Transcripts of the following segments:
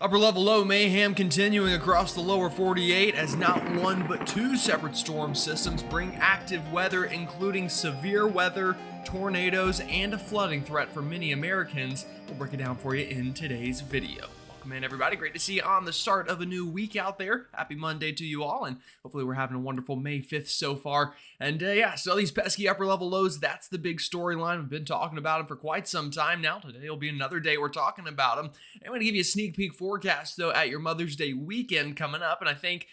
Upper level low mayhem continuing across the lower 48 as not one but two separate storm systems bring active weather, including severe weather, tornadoes, and a flooding threat for many Americans. We'll break it down for you in today's video. Welcome in, everybody. Great to see you on the start of a new week out there. Happy Monday to you all, and hopefully we're having a wonderful May 5th so far. And so these pesky upper level lows, that's the big storyline. We've been talking about them for quite some time now. Today will be another day we're talking about them. I'm going to give you a sneak peek forecast, though, at your Mother's Day weekend coming up, and I think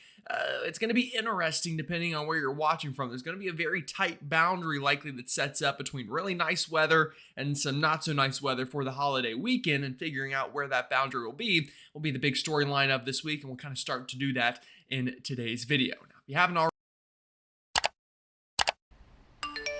it's going to be interesting depending on where you're watching from. There's going to be a very tight boundary likely that sets up between really nice weather and some not so nice weather for the holiday weekend, and figuring out where that boundary will be the big storyline of this week, and we'll kind of start to do that in today's video. Now, if you haven't already,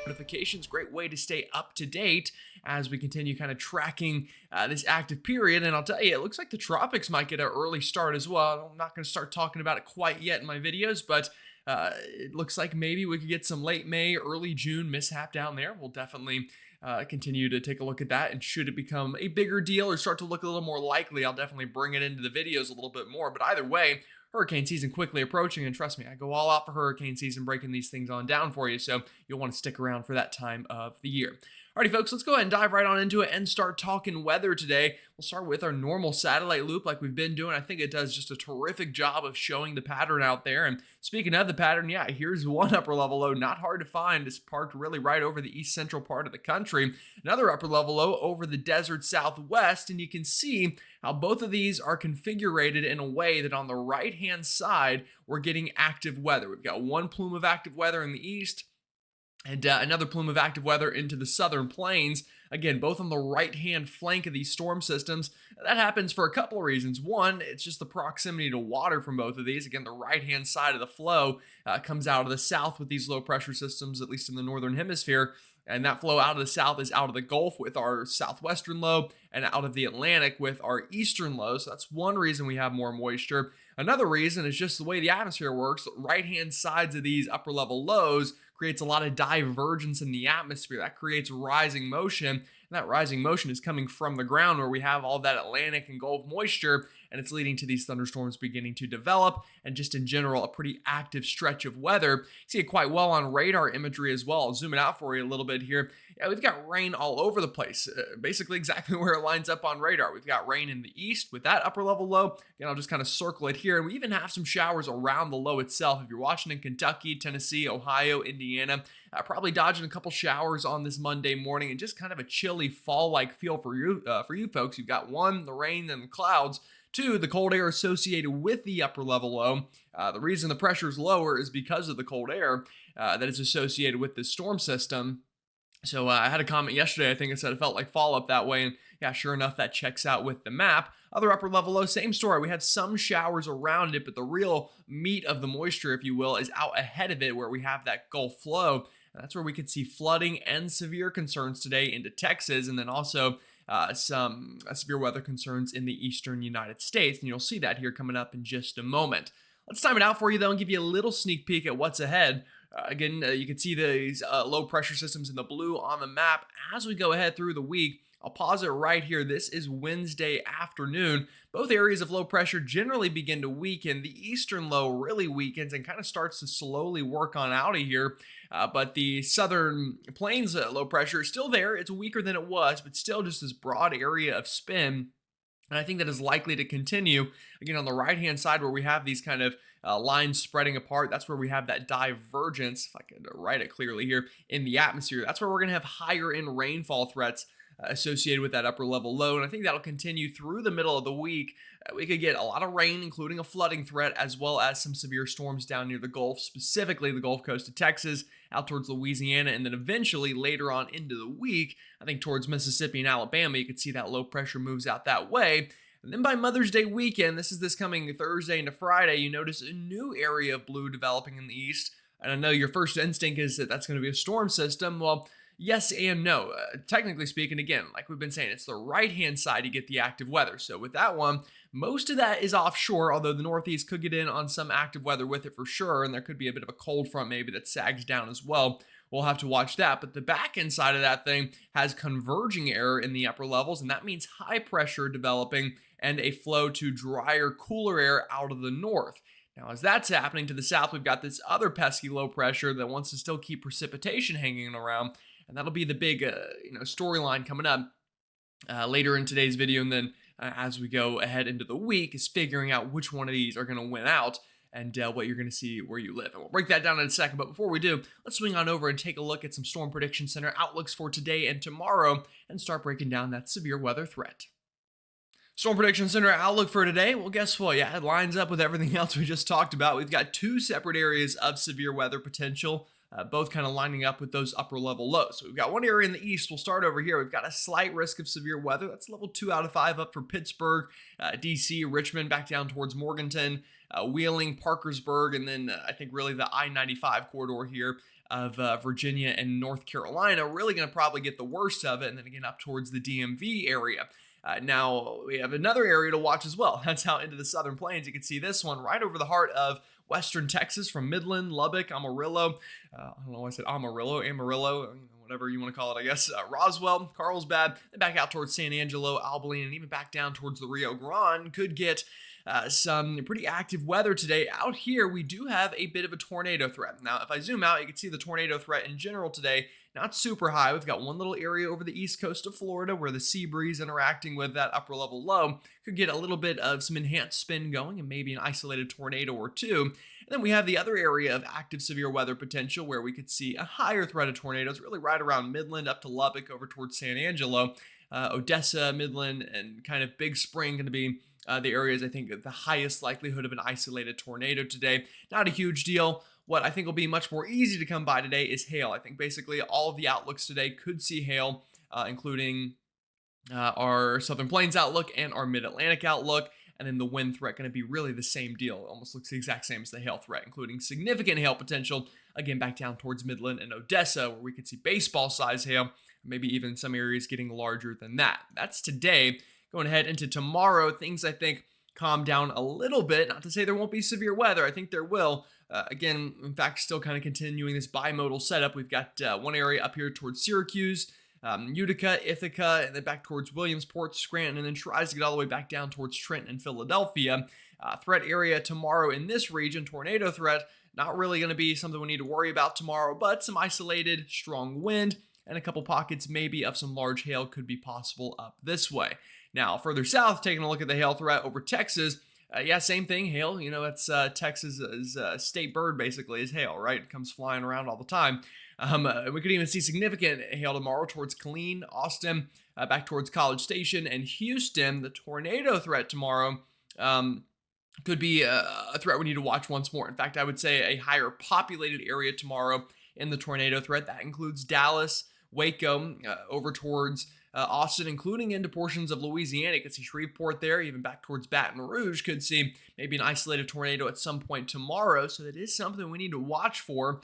notifications, great way to stay up to date as we continue kind of tracking this active period. And I'll tell you, it looks like the tropics might get an early start as well. I'm not going to start talking about it quite yet in my videos, but it looks like maybe we could get some late May, early June mishap down there. We'll definitely continue to take a look at that, and should it become a bigger deal or start to look a little more likely, I'll definitely bring it into the videos a little bit more. But either way, hurricane season quickly approaching, and trust me, I go all out for hurricane season, breaking these things on down for you, so you'll want to stick around for that time of the year. Alrighty, folks, let's go ahead and dive right on into it and start talking weather today. We'll start with our normal satellite loop like we've been doing. I think it does just a terrific job of showing the pattern out there. And speaking of the pattern, yeah, here's one upper level low, not hard to find. It's parked really right over the east central part of the country. Another upper level low over the desert southwest, and you can see how both of these are configured in a way that on the right-hand side, we're getting active weather. We've got one plume of active weather in the east, and another plume of active weather into the southern plains. Again, both on the right-hand flank of these storm systems. That happens for a couple of reasons. One, it's just the proximity to water from both of these. Again, the right-hand side of the flow comes out of the south with these low-pressure systems, at least in the northern hemisphere. And that flow out of the south is out of the Gulf with our southwestern low, and out of the Atlantic with our eastern low. So that's one reason we have more moisture. Another reason is just the way the atmosphere works. Right-hand sides of these upper-level lows creates a lot of divergence in the atmosphere. That creates rising motion, and that rising motion is coming from the ground where we have all that Atlantic and Gulf moisture, and it's leading to these thunderstorms beginning to develop, and just in general, a pretty active stretch of weather. You see it quite well on radar imagery as well. I'll zoom it out for you a little bit here. Yeah, we've got rain all over the place, basically exactly where it lines up on radar. We've got rain in the east with that upper level low. Again, I'll just kind of circle it here. And we even have some showers around the low itself. If you're watching in Kentucky, Tennessee, Ohio, Indiana, probably dodging a couple showers on this Monday morning, and just kind of a chilly fall-like feel for you folks. You've got one, the rain and the clouds. Two, the cold air associated with the upper level low. The reason the pressure is lower is because of the cold air that is associated with this storm system. So I had a comment yesterday, I think I said it felt like fall up that way, and yeah, sure enough, that checks out with the map. Other upper level low, same story. We had some showers around it, but the real meat of the moisture, if you will, is out ahead of it where we have that Gulf flow. And that's where we could see flooding and severe concerns today into Texas, and then also some severe weather concerns in the eastern United States. And you'll see that here coming up in just a moment. Let's time it out for you, though, and give you a little sneak peek at what's ahead. Again, you can see these low pressure systems in the blue on the map as we go ahead through the week. I'll pause it right here. This is Wednesday afternoon. Both areas of low pressure generally begin to weaken. The eastern low really weakens and kind of starts to slowly work on out of here. But the southern plains low pressure is still there. It's weaker than it was, but still just this broad area of spin. And I think that is likely to continue. Again, on the right-hand side where we have these kind of lines spreading apart, that's where we have that divergence, if I could write it clearly here, in the atmosphere. That's where we're going to have higher end rainfall threats associated with that upper level low. And I think that'll continue through the middle of the week. We could get a lot of rain, including a flooding threat, as well as some severe storms down near the Gulf, specifically the Gulf Coast of Texas, out towards Louisiana, and then eventually later on into the week, I think towards Mississippi and Alabama, you could see that low pressure moves out that way. And then by Mother's Day weekend, this is this coming Thursday into Friday, you notice a new area of blue developing in the east. And I know your first instinct is that that's going to be a storm system. Well, yes and no. Technically speaking, again, like we've been saying, it's the right-hand side you get the active weather. So with that one, most of that is offshore, although the Northeast could get in on some active weather with it for sure, and there could be a bit of a cold front maybe that sags down as well. We'll have to watch that. But the back end side of that thing has converging air in the upper levels, and that means high pressure developing and a flow to drier, cooler air out of the north. Now, as that's happening to the south, we've got this other pesky low pressure that wants to still keep precipitation hanging around, and that'll be the big, storyline coming up later in today's video. And then as we go ahead into the week, is figuring out which one of these are going to win out and what you're going to see where you live. And we'll break that down in a second. But before we do, let's swing on over and take a look at some Storm Prediction Center outlooks for today and tomorrow and start breaking down that severe weather threat. Storm Prediction Center outlook for today. Well, guess what? Yeah, it lines up with everything else we just talked about. We've got two separate areas of severe weather potential, both kind of lining up with those upper level lows. So we've got one area in the east. We'll start over here. We've got a slight risk of severe weather. That's level 2 out of 5 up for Pittsburgh, DC, Richmond, back down towards Morganton, Wheeling, Parkersburg, and then I think really the I-95 corridor here of Virginia and North Carolina really going to probably get the worst of it, and then again up towards the DMV area. Now, we have another area to watch as well. That's out into the southern plains. You can see this one right over the heart of western Texas from Midland, Lubbock, Amarillo. I don't know why I said Amarillo, whatever you want to call it, I guess. Roswell, Carlsbad, then back out towards San Angelo, Abilene, and even back down towards the Rio Grande. Could get some pretty active weather today. Out here, we do have a bit of a tornado threat. Now, if I zoom out, you can see the tornado threat in general today, not super high. We've got one little area over the east coast of Florida where the sea breeze interacting with that upper level low could get a little bit of some enhanced spin going and maybe an isolated tornado or two. And then we have the other area of active severe weather potential where we could see a higher threat of tornadoes, really right around Midland up to Lubbock over towards San Angelo, Odessa, Midland, and kind of Big Spring going to be the areas I think the highest likelihood of an isolated tornado today. Not a huge deal. What I think will be much more easy to come by today is hail. I think basically all of the outlooks today could see hail, including our Southern Plains outlook and our Mid-Atlantic outlook. And then the wind threat going to be really the same deal. It almost looks the exact same as the hail threat, including significant hail potential, again, back down towards Midland and Odessa, where we could see baseball-size hail, maybe even some areas getting larger than that. That's today. Going ahead into tomorrow, things I think calm down a little bit. Not to say there won't be severe weather. I think there will. Again, in fact, still kind of continuing this bimodal setup. We've got one area up here towards Syracuse, Utica, Ithaca, and then back towards Williamsport, Scranton, and then tries to get all the way back down towards Trenton and Philadelphia. Threat area tomorrow in this region, tornado threat, not really going to be something we need to worry about tomorrow, but some isolated strong wind and a couple pockets maybe of some large hail could be possible up this way. Now, further south, taking a look at the hail threat over Texas, yeah, same thing, hail. You know, it's Texas's state bird, basically, is hail, right? It comes flying around all the time. We could even see significant hail tomorrow towards Killeen, Austin, back towards College Station, and Houston. The tornado threat tomorrow could be a threat we need to watch once more. In fact, I would say a higher populated area tomorrow in the tornado threat. That includes Dallas, Waco, over towards Austin, including into portions of Louisiana. You could see Shreveport there, even back towards Baton Rouge. Could see maybe an isolated tornado at some point tomorrow. So that is something we need to watch for,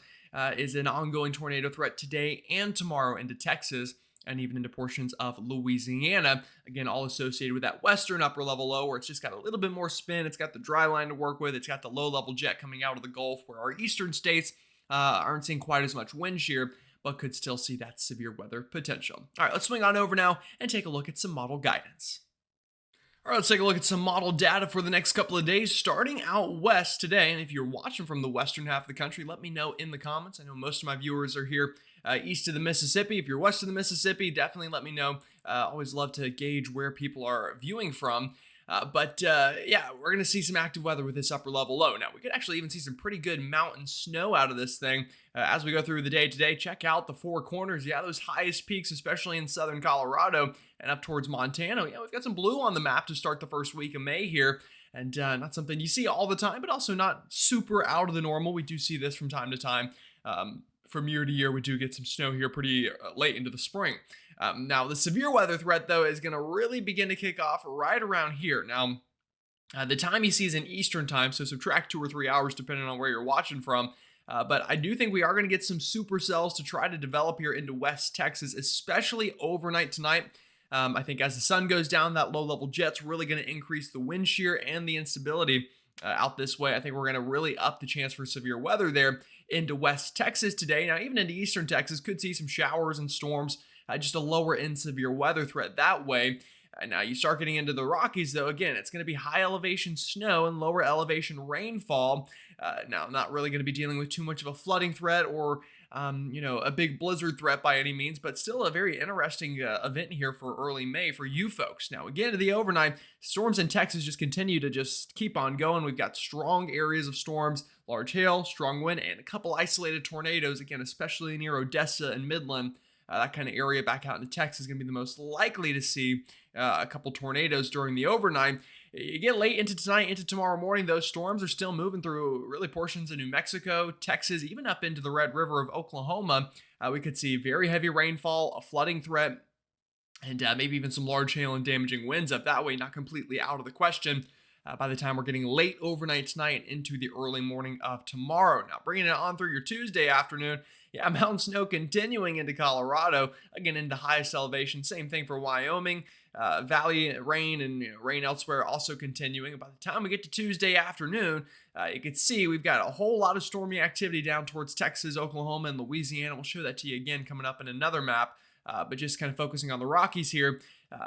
is an ongoing tornado threat today and tomorrow into Texas and even into portions of Louisiana. Again, all associated with that western upper level low where it's just got a little bit more spin. It's got the dry line to work with. It's got the low level jet coming out of the Gulf, where our eastern states aren't seeing quite as much wind shear, but could still see that severe weather potential. All right, let's swing on over now and take a look at some model guidance. All right, let's take a look at some model data for the next couple of days, starting out west today. And if you're watching from the western half of the country, let me know in the comments. I know most of my viewers are here east of the Mississippi. If you're west of the Mississippi, definitely let me know. Always love to gauge where people are viewing from. Yeah, we're going to see some active weather with this upper level low. Now, we could actually even see some pretty good mountain snow out of this thing as we go through the day today. Check out the Four Corners. Yeah, those highest peaks, especially in southern Colorado and up towards Montana. Yeah, we've got some blue on the map to start the first week of May here. And not something you see all the time, but also not super out of the normal. We do see this from time to time. From year to year, we do get some snow here pretty late into the spring. Now, the severe weather threat, though, is going to really begin to kick off right around here. Now, the time you see is in Eastern time, so subtract 2 or 3 hours depending on where you're watching from. But I do think we are going to get some supercells to try to develop here into West Texas, especially overnight tonight. I think as the sun goes down, that low-level jet's really going to increase the wind shear and the instability out this way. I think we're going to really up the chance for severe weather there into West Texas today. Now, even into Eastern Texas, could see some showers and storms. Just a lower end severe weather threat that way. Now you start getting into the Rockies, though. Again, it's going to be high elevation snow and lower elevation rainfall. Now, I'm not really going to be dealing with too much of a flooding threat or a big blizzard threat by any means, but still a very interesting event here for early May for you folks. Now, again, to the overnight, storms in Texas just continue to just keep on going. We've got strong areas of storms, large hail, strong wind, and a couple isolated tornadoes, again, especially near Odessa and Midland. That kind of area back out into Texas is going to be the most likely to see a couple tornadoes during the overnight. You get late into tonight, into tomorrow morning, those storms are still moving through really portions of New Mexico, Texas, even up into the Red River of Oklahoma. We could see very heavy rainfall, a flooding threat, and maybe even some large hail and damaging winds up that way, not completely out of the question. By the time we're getting late overnight tonight into the early morning of tomorrow. Now, bringing it on through your Tuesday afternoon, mountain snow continuing into Colorado, again into highest elevation. Same thing for Wyoming. Valley rain and rain elsewhere also continuing. By the time we get to Tuesday afternoon, you can see we've got a whole lot of stormy activity down towards Texas, Oklahoma, and Louisiana. We'll show that to you again coming up in another map. But just kind of focusing on the Rockies here.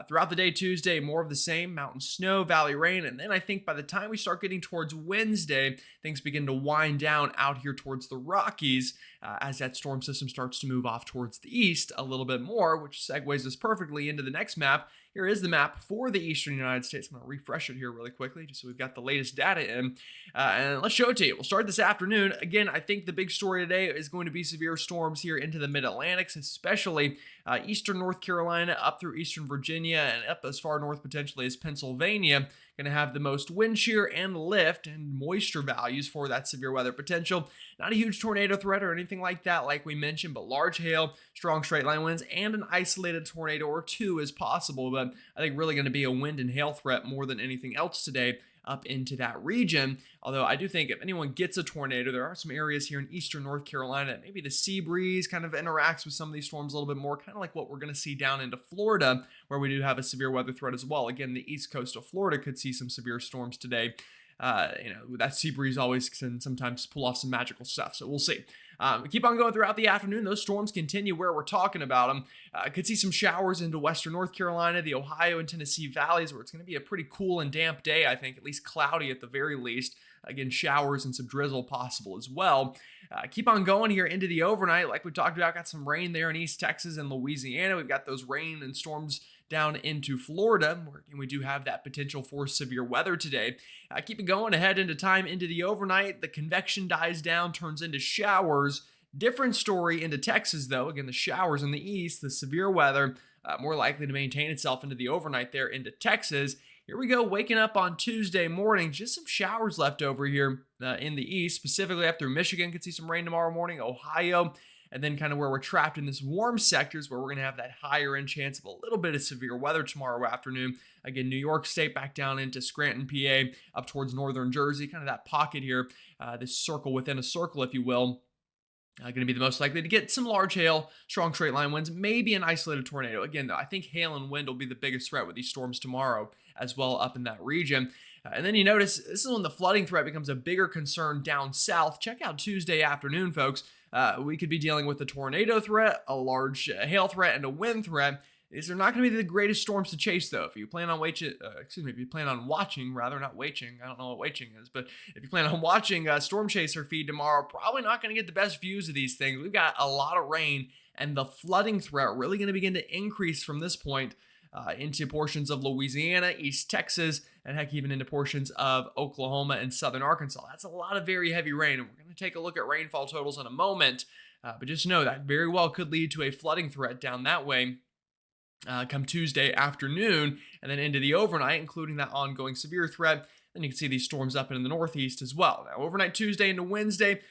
Throughout the day Tuesday, more of the same, mountain snow, valley rain, and then I think by the time we start getting towards Wednesday, things begin to wind down out here towards the Rockies as that storm system starts to move off towards the east a little bit more, which segues us perfectly into the next map. Here is the map for the eastern United States. I'm going to refresh it here really quickly just so we've got the latest data in. And let's show it to you. We'll start this afternoon. Again, I think the big story today is going to be severe storms here into the mid-Atlantic, especially eastern North Carolina up through eastern Virginia and up as far north potentially as Pennsylvania. Going to have the most wind shear and lift and moisture values for that severe weather potential. Not a huge tornado threat or anything like that, like we mentioned, but large hail, strong straight line winds, and an isolated tornado or two is possible. But I think really going to be a wind and hail threat more than anything else today up into that region. Although I do think if anyone gets a tornado, there are some areas here in eastern North Carolina that maybe the sea breeze kind of interacts with some of these storms a little bit more, kind of like what we're going to see down into Florida, where we do have a severe weather threat as well. Again, the east coast of Florida could see some severe storms today. That sea breeze always can sometimes pull off some magical stuff. So we'll see. Keep on going throughout the afternoon. Those storms continue where we're talking about them. Could see some showers into western North Carolina, the Ohio and Tennessee valleys, where it's going to be a pretty cool and damp day, I think, at least cloudy at the very least. Again, showers and some drizzle possible as well. Keep on going here into the overnight. Like we talked about, got some rain there in East Texas and Louisiana. We've got those rain and storms down into Florida, where we do have that potential for severe weather today. Keep it going ahead into time into the overnight. The convection dies down, turns into showers. Different story into Texas, though. Again, the showers in the east, the severe weather, more likely to maintain itself into the overnight there into Texas. Here we go, waking up on Tuesday morning. Just some showers left over here in the east, specifically up through Michigan. Could see some rain tomorrow morning, Ohio. And then kind of where we're trapped in this warm sectors where we're going to have that higher end chance of a little bit of severe weather tomorrow afternoon. Again, New York State back down into Scranton, PA, up towards northern Jersey, kind of that pocket here, this circle within a circle, if you will. Going to be the most likely to get some large hail, strong straight line winds, maybe an isolated tornado. Again, though, I think hail and wind will be the biggest threat with these storms tomorrow as well up in that region. And then you notice this is when the flooding threat becomes a bigger concern down south. Check out Tuesday afternoon, folks. We could be dealing with a tornado threat, a large hail threat, and a wind threat. These are not going to be the greatest storms to chase, though. If you plan on watching, not waiting, I don't know what waiting is, but if you plan on watching Storm Chaser feed tomorrow, probably not going to get the best views of these things. We've got a lot of rain, and the flooding threat really going to begin to increase from this point into portions of Louisiana, East Texas, and heck, even into portions of Oklahoma and southern Arkansas. That's a lot of very heavy rain, and we're going to take a look at rainfall totals in a moment. But just know that very well could lead to a flooding threat down that way come Tuesday afternoon and then into the overnight, including that ongoing severe threat. Then you can see these storms up in the northeast as well. Now, overnight Tuesday into Wednesday,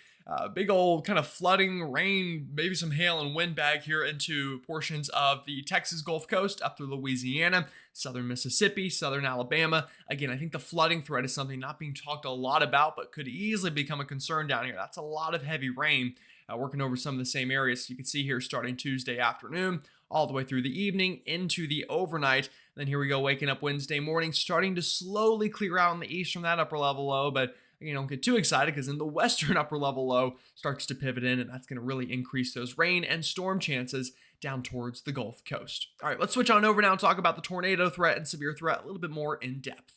big old kind of flooding, rain, maybe some hail and wind bag here into portions of the Texas Gulf Coast up through Louisiana, southern Mississippi, southern Alabama. Again, I think the flooding threat is something not being talked a lot about, but could easily become a concern down here. That's a lot of heavy rain working over some of the same areas. You can see here starting Tuesday afternoon, all the way through the evening into the overnight. Then here we go, waking up Wednesday morning, starting to slowly clear out in the east from that upper level low, but don't get too excited because then the western upper level low starts to pivot in, and that's going to really increase those rain and storm chances down towards the Gulf Coast. All right, let's switch on over now and talk about the tornado threat and severe threat a little bit more in depth.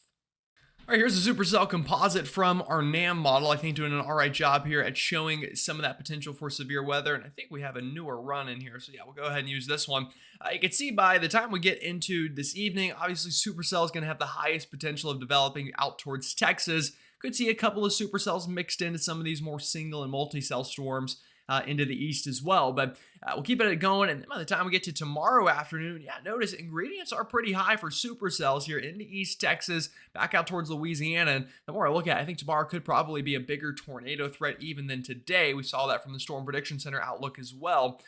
All right, here's a supercell composite from our NAM model. I think doing an all right job here at showing some of that potential for severe weather. And I think we have a newer run in here. So yeah, we'll go ahead and use this one. You can see by the time we get into this evening, obviously supercell is going to have the highest potential of developing out towards Texas. Could see a couple of supercells mixed into some of these more single and multi-cell storms into the east as well. But we'll keep it going. And by the time we get to tomorrow afternoon, yeah, notice ingredients are pretty high for supercells here into East Texas, back out towards Louisiana. And the more I look at it, I think tomorrow could probably be a bigger tornado threat even than today. We saw that from the Storm Prediction Center outlook as well.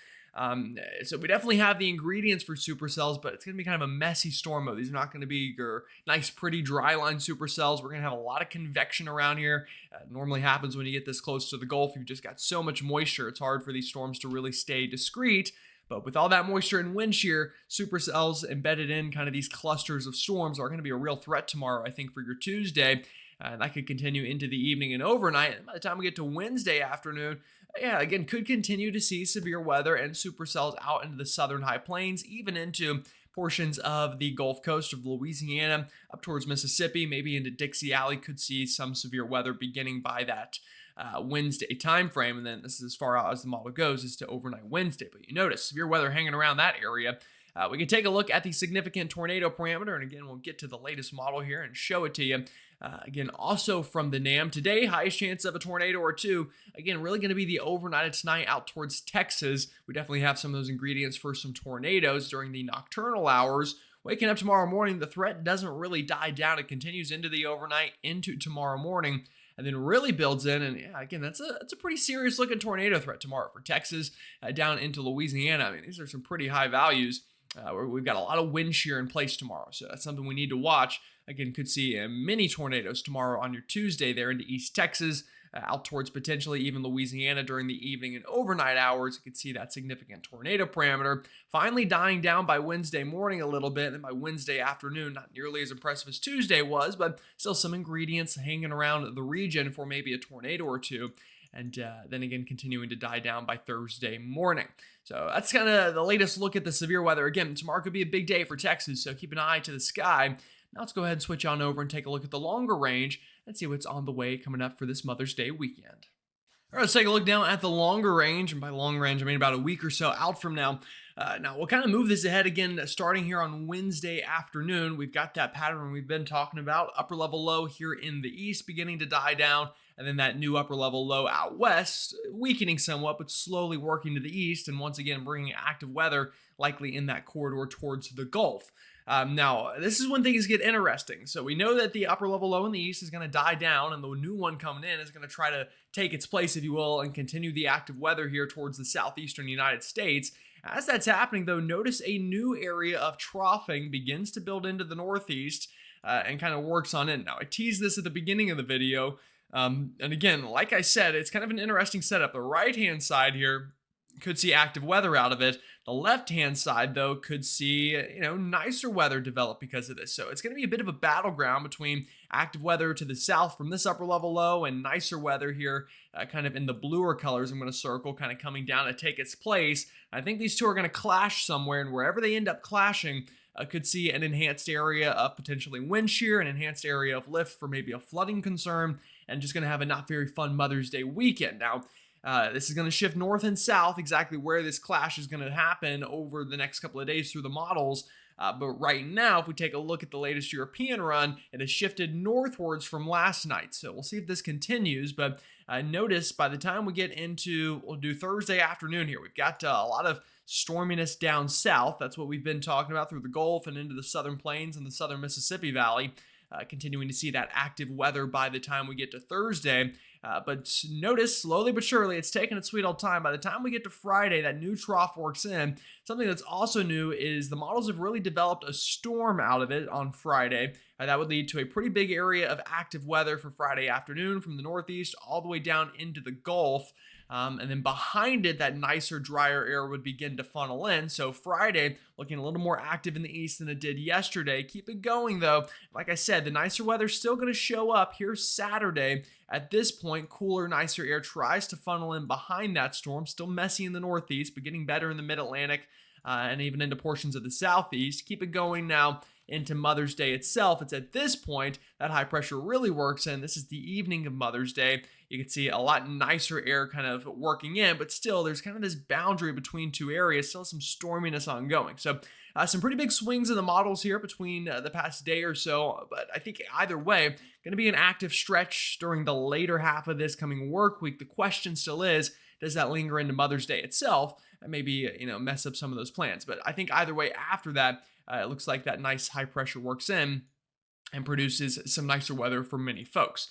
So we definitely have the ingredients for supercells, but it's going to be kind of a messy storm mode. These are not going to be your nice, pretty dry line supercells. We're going to have a lot of convection around here. Normally happens when you get this close to the Gulf. You've just got so much moisture. It's hard for these storms to really stay discrete. But with all that moisture and wind shear, supercells embedded in kind of these clusters of storms are going to be a real threat tomorrow, I think, for your Tuesday. And that could continue into the evening and overnight. And by the time we get to Wednesday afternoon, yeah, again, could continue to see severe weather and supercells out into the southern high plains, even into portions of the Gulf Coast of Louisiana, up towards Mississippi, maybe into Dixie Alley. Could see some severe weather beginning by that Wednesday time frame. And then this is as far out as the model goes, is to overnight Wednesday. But you notice severe weather hanging around that area. We can take a look at the significant tornado parameter. And again, we'll get to the latest model here and show it to you. Again, also from the NAM today, highest chance of a tornado or two. Again, really going to be the overnight tonight out towards Texas. We definitely have some of those ingredients for some tornadoes during the nocturnal hours. Waking up tomorrow morning, the threat doesn't really die down. It continues into the overnight, into tomorrow morning, and then really builds in. And yeah, again, that's a pretty serious looking tornado threat tomorrow for Texas down into Louisiana. I mean, these are some pretty high values. We've got a lot of wind shear in place tomorrow, so that's something we need to watch. Again, could see mini tornadoes tomorrow on your Tuesday there into East Texas, out towards potentially even Louisiana during the evening and overnight hours. You could see that significant tornado parameter finally dying down by Wednesday morning a little bit, and then by Wednesday afternoon, not nearly as impressive as Tuesday was, but still some ingredients hanging around the region for maybe a tornado or two. And then again, continuing to die down by Thursday morning. So that's kind of the latest look at the severe weather. Again, tomorrow could be a big day for Texas, so keep an eye to the sky. Now let's go ahead and switch on over and take a look at the longer range and see what's on the way coming up for this Mother's Day weekend. All right, let's take a look now at the longer range. And by long range, I mean about a week or so out from now. Now, we'll kind of move this ahead again, starting here on Wednesday afternoon. We've got that pattern we've been talking about. Upper level low here in the east beginning to die down. And then that new upper level low out west, weakening somewhat, but slowly working to the east. And once again, bringing active weather likely in that corridor towards the Gulf. Now, this is when things get interesting. So we know that the upper level low in the east is going to die down, and the new one coming in is going to try to take its place, if you will, and continue the active weather here towards the southeastern United States. As that's happening, though, notice a new area of troughing begins to build into the northeast and kind of works on in. Now, I teased this at the beginning of the video. And again, like I said, it's kind of an interesting setup. The right-hand side here could see active weather out of it. The left-hand side, though, could see, nicer weather develop because of this. So it's going to be a bit of a battleground between active weather to the south from this upper level low and nicer weather here, kind of in the bluer colors I'm going to circle, kind of coming down to take its place. I think these two are going to clash somewhere, and wherever they end up clashing, could see an enhanced area of potentially wind shear, an enhanced area of lift for maybe a flooding concern, and just going to have a not very fun Mother's Day weekend. Now, this is going to shift north and south, exactly where this clash is going to happen over the next couple of days through the models. But right now, if we take a look at the latest European run, it has shifted northwards from last night. So we'll see if this continues. But notice by the time we get into, we'll do Thursday afternoon here, we've got a lot of storminess down south. That's what we've been talking about through the Gulf and into the southern plains and the southern Mississippi Valley. Continuing to see that active weather by the time we get to Thursday. But notice, slowly but surely, it's taking its sweet old time. By the time we get to Friday, that new trough works in. Something that's also new is the models have really developed a storm out of it on Friday. That would lead to a pretty big area of active weather for Friday afternoon from the northeast all the way down into the Gulf. And then behind it, that nicer, drier air would begin to funnel in. So Friday, looking a little more active in the east than it did yesterday. Keep it going, though. Like I said, the nicer weather's still going to show up here Saturday. At this point, cooler, nicer air tries to funnel in behind that storm. Still messy in the northeast, but getting better in the mid-Atlantic. and even into portions of the southeast. Keep it going now into Mother's Day itself. It's at this point that high pressure really works in. This is the evening of Mother's Day. You can see a lot nicer air kind of working in, but still there's kind of this boundary between two areas, still some storminess ongoing. So some pretty big swings in the models here between the past day or so, but I think either way, going to be an active stretch during the later half of this coming work week. The question still is, does that linger into Mother's Day itself and maybe, mess up some of those plans? But I think either way after that, it looks like that nice high pressure works in and produces some nicer weather for many folks.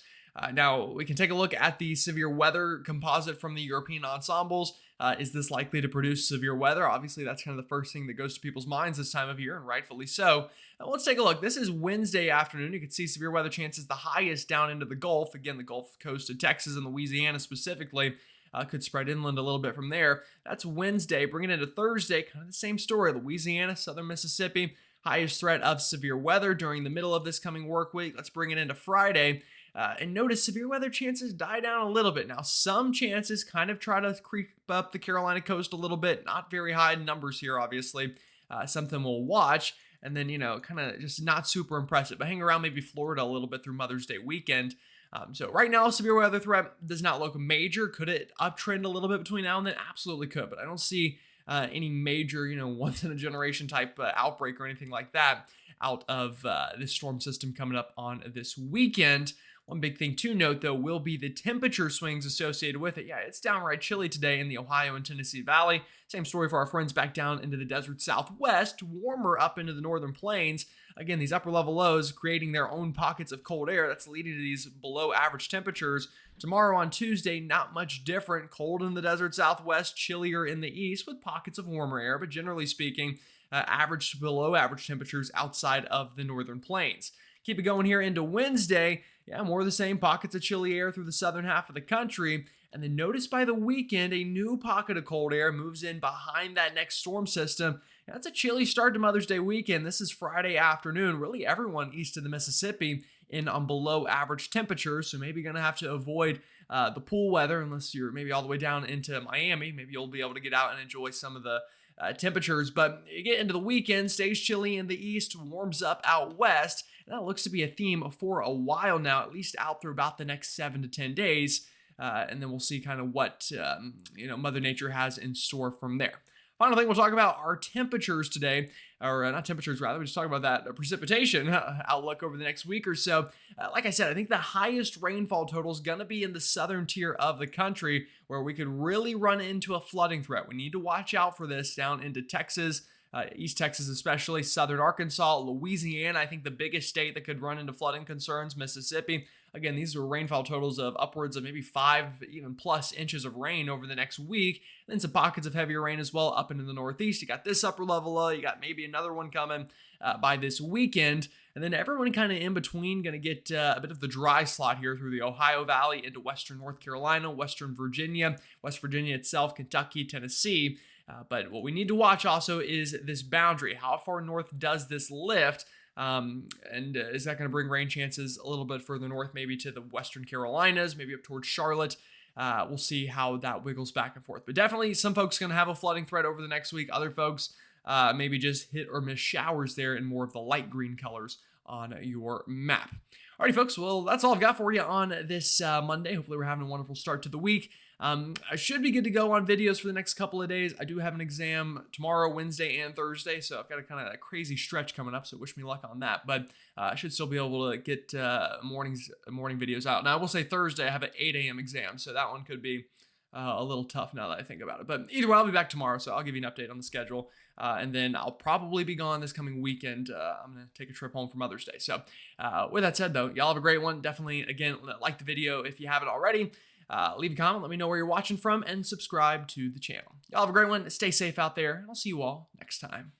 Now, we can take a look at the severe weather composite from the European ensembles. Is this likely to produce severe weather? Obviously, that's kind of the first thing that goes to people's minds this time of year, and rightfully so. Let's take a look. This is Wednesday afternoon. You can see severe weather chances the highest down into the Gulf. Again, the Gulf Coast of Texas and Louisiana specifically. Could spread inland a little bit from there. That's Wednesday. Bringing it into Thursday, kind of the same story. Louisiana, southern Mississippi, highest threat of severe weather during the middle of this coming work week. Let's bring it into Friday. And notice severe weather chances die down a little bit. Now, some chances kind of try to creep up the Carolina coast a little bit. Not very high numbers here, obviously. Something we'll watch. And then, kind of just not super impressive. But hang around maybe Florida a little bit through Mother's Day weekend. So right now, severe weather threat does not look major. Could it uptrend a little bit between now and then? Absolutely could. But I don't see any major, once in a generation type outbreak or anything like that out of this storm system coming up on this weekend. One big thing to note, though, will be the temperature swings associated with it. Yeah, it's downright chilly today in the Ohio and Tennessee Valley. Same story for our friends back down into the desert Southwest, warmer up into the northern plains. Again, these upper level lows creating their own pockets of cold air. That's leading to these below average temperatures. Tomorrow on Tuesday, not much different. Cold in the desert Southwest, chillier in the east with pockets of warmer air, but generally speaking, average to below average temperatures outside of the northern plains. Keep it going here into Wednesday. Yeah, more of the same, pockets of chilly air through the southern half of the country. And then notice by the weekend, a new pocket of cold air moves in behind that next storm system. That's a chilly start to Mother's Day weekend. This is Friday afternoon. Really everyone east of the Mississippi in on below average temperatures. So maybe going to have to avoid the pool weather unless you're maybe all the way down into Miami. Maybe you'll be able to get out and enjoy some of the temperatures. But you get into the weekend, stays chilly in the east, warms up out west. And that looks to be a theme for a while now, at least out through about the next 7 to 10 days. And then we'll see kind of what, Mother Nature has in store from there. Final thing we'll talk about are temperatures today, or not temperatures rather, we'll just talk about that precipitation outlook over the next week or so. Like I said, I think the highest rainfall total is going to be in the southern tier of the country where we could really run into a flooding threat. We need to watch out for this down into Texas, East Texas especially, southern Arkansas, Louisiana. I think the biggest state that could run into flooding concerns, Mississippi. Again, these are rainfall totals of upwards of maybe 5 even plus inches of rain over the next week. And then some pockets of heavier rain as well up into the northeast. You got this upper level low. You got maybe another one coming by this weekend. And then everyone kind of in between going to get a bit of the dry slot here through the Ohio Valley into western North Carolina, western Virginia, West Virginia itself, Kentucky, Tennessee. But what we need to watch also is this boundary. How far north does this lift? And is that going to bring rain chances a little bit further north, maybe to the western Carolinas, maybe up towards Charlotte? We'll see how that wiggles back and forth. But definitely some folks going to have a flooding threat over the next week. Other folks maybe just hit or miss showers there in more of the light green colors on your map. Alrighty, folks. Well, that's all I've got for you on this Monday. Hopefully we're having a wonderful start to the week. I should be good to go on videos for the next couple of days. I do have an exam tomorrow, Wednesday, and Thursday, so I've got a kind of a crazy stretch coming up, so wish me luck on that. But I should still be able to get morning videos out. Now, I will say Thursday I have an 8 a.m. exam, so that one could be a little tough now that I think about it. But either way, I'll be back tomorrow, so I'll give you an update on the schedule. And then I'll probably be gone this coming weekend. I'm going to take a trip home for Mother's Day. So with that said, though, y'all have a great one. Definitely, again, like the video if you haven't already. Leave a comment, let me know where you're watching from, and subscribe to the channel. Y'all have a great one. Stay safe out there, and I'll see you all next time.